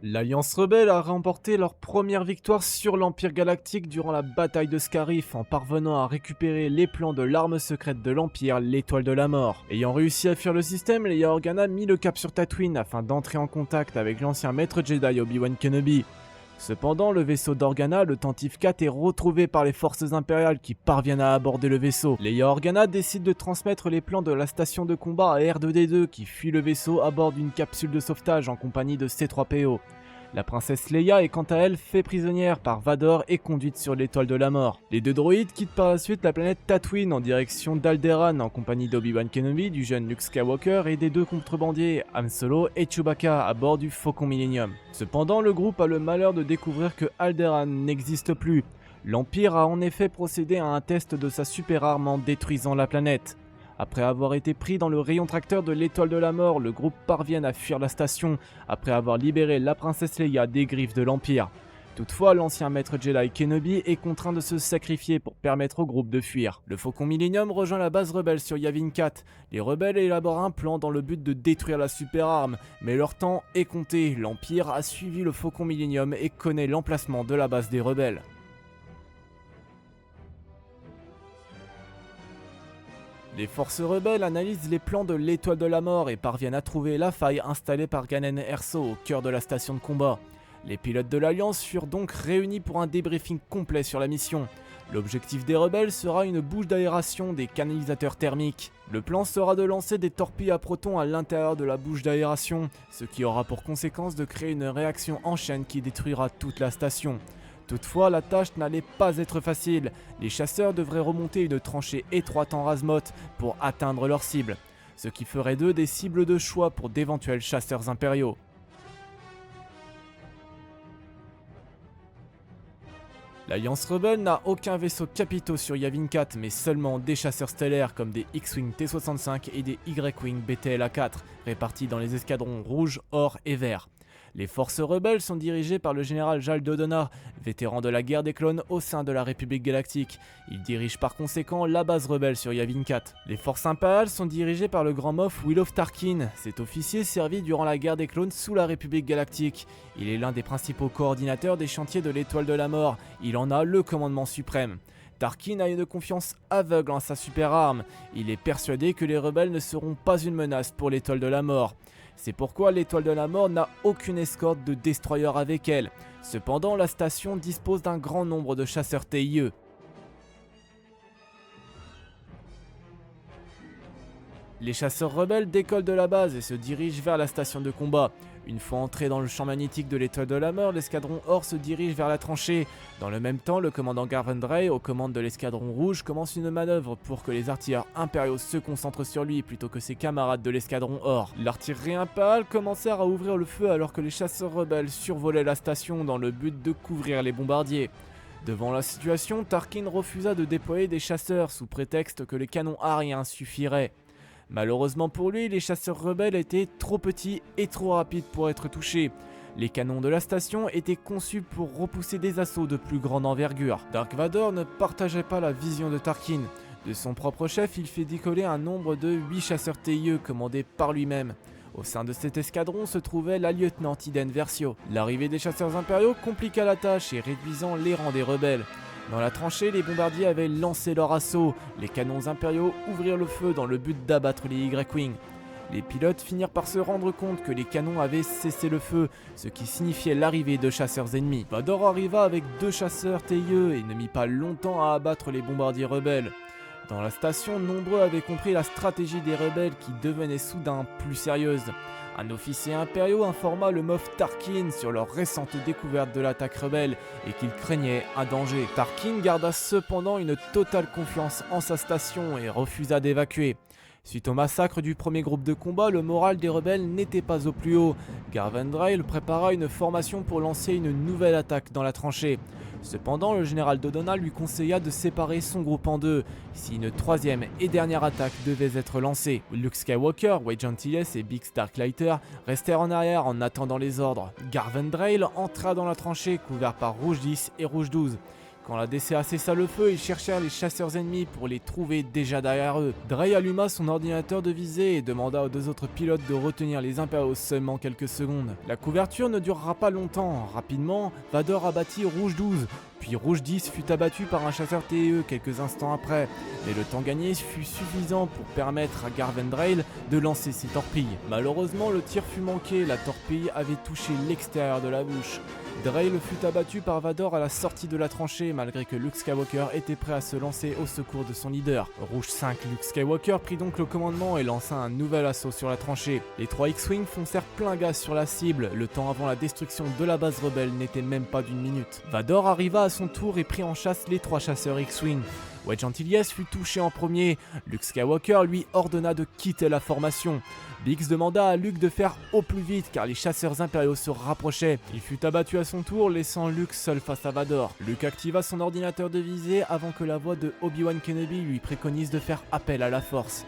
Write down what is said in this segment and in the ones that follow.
L'Alliance Rebelle a remporté leur première victoire sur l'Empire Galactique durant la bataille de Scarif en parvenant à récupérer les plans de l'arme secrète de l'Empire, l'Étoile de la Mort. Ayant réussi à fuir le système, Leia Organa mit le cap sur Tatooine afin d'entrer en contact avec l'ancien maître Jedi Obi-Wan Kenobi. Cependant, le vaisseau d'Organa, le Tantive 4, est retrouvé par les forces impériales qui parviennent à aborder le vaisseau. Leia Organa décide de transmettre les plans de la station de combat à R2D2 qui fuit le vaisseau à bord d'une capsule de sauvetage en compagnie de C3PO. La princesse Leia est quant à elle fait prisonnière par Vador et conduite sur l'étoile de la mort. Les deux droïdes quittent par la suite la planète Tatooine en direction d'Alderaan en compagnie d'Obi-Wan Kenobi, du jeune Luke Skywalker et des deux contrebandiers Han Solo et Chewbacca à bord du Faucon Millennium. Cependant, le groupe a le malheur de découvrir que Alderaan n'existe plus. L'Empire a en effet procédé à un test de sa super arme en détruisant la planète. Après avoir été pris dans le rayon tracteur de l'étoile de la mort, le groupe parvient à fuir la station après avoir libéré la princesse Leia des griffes de l'Empire. Toutefois, l'ancien maître Jedi Kenobi est contraint de se sacrifier pour permettre au groupe de fuir. Le Faucon Millennium rejoint la base rebelle sur Yavin 4. Les rebelles élaborent un plan dans le but de détruire la super arme, mais leur temps est compté. L'Empire a suivi le Faucon Millennium et connaît l'emplacement de la base des rebelles. Les forces rebelles analysent les plans de l'étoile de la mort et parviennent à trouver la faille installée par Kanan Erso au cœur de la station de combat. Les pilotes de l'Alliance furent donc réunis pour un débriefing complet sur la mission. L'objectif des rebelles sera une bouche d'aération des canalisateurs thermiques. Le plan sera de lancer des torpilles à protons à l'intérieur de la bouche d'aération, ce qui aura pour conséquence de créer une réaction en chaîne qui détruira toute la station. Toutefois, la tâche n'allait pas être facile. Les chasseurs devraient remonter une tranchée étroite en Razmoth pour atteindre leur cible, ce qui ferait d'eux des cibles de choix pour d'éventuels chasseurs impériaux. L'Alliance Rebelle n'a aucun vaisseau capitaux sur Yavin 4, mais seulement des chasseurs stellaires comme des X-Wing T-65 et des Y-Wing BTLA-4, répartis dans les escadrons rouge, or et vert. Les forces rebelles sont dirigées par le général Jal Dodonna, vétéran de la guerre des clones au sein de la République Galactique. Il dirige par conséquent la base rebelle sur Yavin 4. Les forces impériales sont dirigées par le grand Moff Willow Tarkin. Cet officier servit durant la guerre des clones sous la République Galactique. Il est l'un des principaux coordinateurs des chantiers de l'étoile de la mort. Il en a le commandement suprême. Tarkin a une confiance aveugle en sa super arme. Il est persuadé que les rebelles ne seront pas une menace pour l'étoile de la mort. C'est pourquoi l'étoile de la mort n'a aucune escorte de destroyers avec elle. Cependant, la station dispose d'un grand nombre de chasseurs TIE. Les chasseurs rebelles décollent de la base et se dirigent vers la station de combat. Une fois entré dans le champ magnétique de l'étoile de la mort, l'escadron Or se dirige vers la tranchée. Dans le même temps, le commandant Garven Drey, aux commandes de l'escadron rouge, commence une manœuvre pour que les artilleurs impériaux se concentrent sur lui plutôt que ses camarades de l'escadron Or. L'artillerie impériale commencèrent à ouvrir le feu alors que les chasseurs rebelles survolaient la station dans le but de couvrir les bombardiers. Devant la situation, Tarkin refusa de déployer des chasseurs sous prétexte que les canons aériens suffiraient. Malheureusement pour lui, les chasseurs rebelles étaient trop petits et trop rapides pour être touchés. Les canons de la station étaient conçus pour repousser des assauts de plus grande envergure. Dark Vador ne partageait pas la vision de Tarkin. De son propre chef, il fait décoller un nombre de 8 chasseurs TIE commandés par lui-même. Au sein de cet escadron se trouvait la lieutenant Iden Versio. L'arrivée des chasseurs impériaux compliqua la tâche et réduisant les rangs des rebelles. Dans la tranchée, les bombardiers avaient lancé leur assaut. Les canons impériaux ouvrirent le feu dans le but d'abattre les Y-Wing. Les pilotes finirent par se rendre compte que les canons avaient cessé le feu, ce qui signifiait l'arrivée de chasseurs ennemis. Vador arriva avec 2 chasseurs TIE et ne mit pas longtemps à abattre les bombardiers rebelles. Dans la station, nombreux avaient compris la stratégie des rebelles qui devenait soudain plus sérieuse. Un officier impériaux informa le Moff Tarkin sur leur récente découverte de l'attaque rebelle et qu'il craignait un danger. Tarkin garda cependant une totale confiance en sa station et refusa d'évacuer. Suite au massacre du premier groupe de combat, le moral des rebelles n'était pas au plus haut. Garven Drey prépara une formation pour lancer une nouvelle attaque dans la tranchée. Cependant, le général Dodonna lui conseilla de séparer son groupe en deux, si une troisième et dernière attaque devait être lancée. Luke Skywalker, Wade Antilles et Bix Darklighter restèrent en arrière en attendant les ordres. Garven Drey entra dans la tranchée couvert par Rouge 10 et Rouge 12. Quand la DCA cessa le feu, ils cherchèrent les chasseurs ennemis pour les trouver déjà derrière eux. Dre alluma son ordinateur de visée et demanda aux deux autres pilotes de retenir les Impériaux seulement quelques secondes. La couverture ne durera pas longtemps. Rapidement, Vador abattit Rouge 12, puis Rouge 10 fut abattu par un chasseur TE quelques instants après. Mais le temps gagné fut suffisant pour permettre à Garvendrail de lancer ses torpilles. Malheureusement, le tir fut manqué, la torpille avait touché l'extérieur de la bouche. Drail fut abattu par Vador à la sortie de la tranchée malgré que Luke Skywalker était prêt à se lancer au secours de son leader. Rouge 5, Luke Skywalker prit donc le commandement et lança un nouvel assaut sur la tranchée. Les 3 X-Wing foncèrent plein gaz sur la cible, le temps avant la destruction de la base rebelle n'était même pas d'une minute. Vador arriva à son tour et prit en chasse les 3 chasseurs X-Wing. Wedge Antilles fut touché en premier, Luke Skywalker lui ordonna de quitter la formation. Biggs demanda à Luke de faire au plus vite car les chasseurs impériaux se rapprochaient. Il fut abattu à son tour, laissant Luke seul face à Vador. Luke activa son ordinateur de visée avant que la voix de Obi-Wan Kenobi lui préconise de faire appel à la force.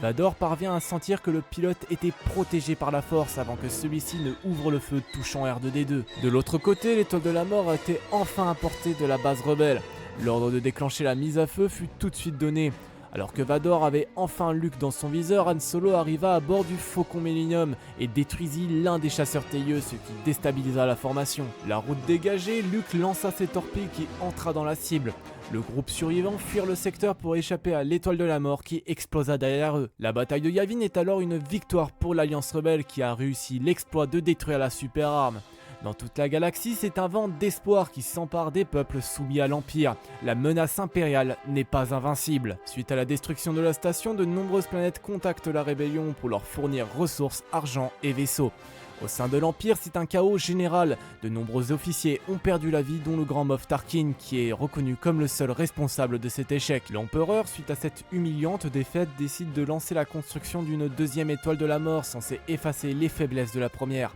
Vador parvient à sentir que le pilote était protégé par la force avant que celui-ci ne ouvre le feu touchant R2D2. De l'autre côté, l'étoile de la mort était enfin à portée de la base rebelle. L'ordre de déclencher la mise à feu fut tout de suite donné. Alors que Vador avait enfin Luke dans son viseur, Han Solo arriva à bord du Faucon Millennium et détruisit l'un des chasseurs tailleux, ce qui déstabilisa la formation. La route dégagée, Luke lança ses torpilles qui entra dans la cible. Le groupe survivant fuirent le secteur pour échapper à l'étoile de la mort qui explosa derrière eux. La bataille de Yavin est alors une victoire pour l'Alliance rebelle qui a réussi l'exploit de détruire la super arme. Dans toute la galaxie, c'est un vent d'espoir qui s'empare des peuples soumis à l'Empire. La menace impériale n'est pas invincible. Suite à la destruction de la station, de nombreuses planètes contactent la rébellion pour leur fournir ressources, argent et vaisseaux. Au sein de l'Empire, c'est un chaos général. De nombreux officiers ont perdu la vie, dont le grand Moff Tarkin, qui est reconnu comme le seul responsable de cet échec. L'Empereur, suite à cette humiliante défaite, décide de lancer la construction d'une deuxième étoile de la mort censée effacer les faiblesses de la première.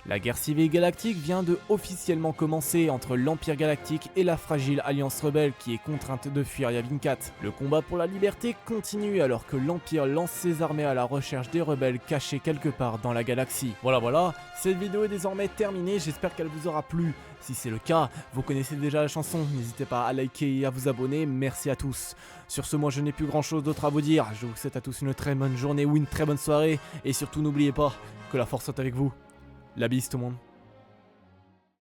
La guerre civile galactique vient de officiellement commencer entre l'Empire galactique et la fragile Alliance rebelle qui est contrainte de fuir Yavin 4. Le combat pour la liberté continue alors que l'Empire lance ses armées à la recherche des rebelles cachés quelque part dans la galaxie. Voilà, cette vidéo est désormais terminée, j'espère qu'elle vous aura plu. Si c'est le cas, vous connaissez déjà la chanson, n'hésitez pas à liker et à vous abonner, merci à tous. Sur ce, moi je n'ai plus grand chose d'autre à vous dire, je vous souhaite à tous une très bonne journée ou une très bonne soirée, et surtout n'oubliez pas que la force soit avec vous. La bise tout le monde.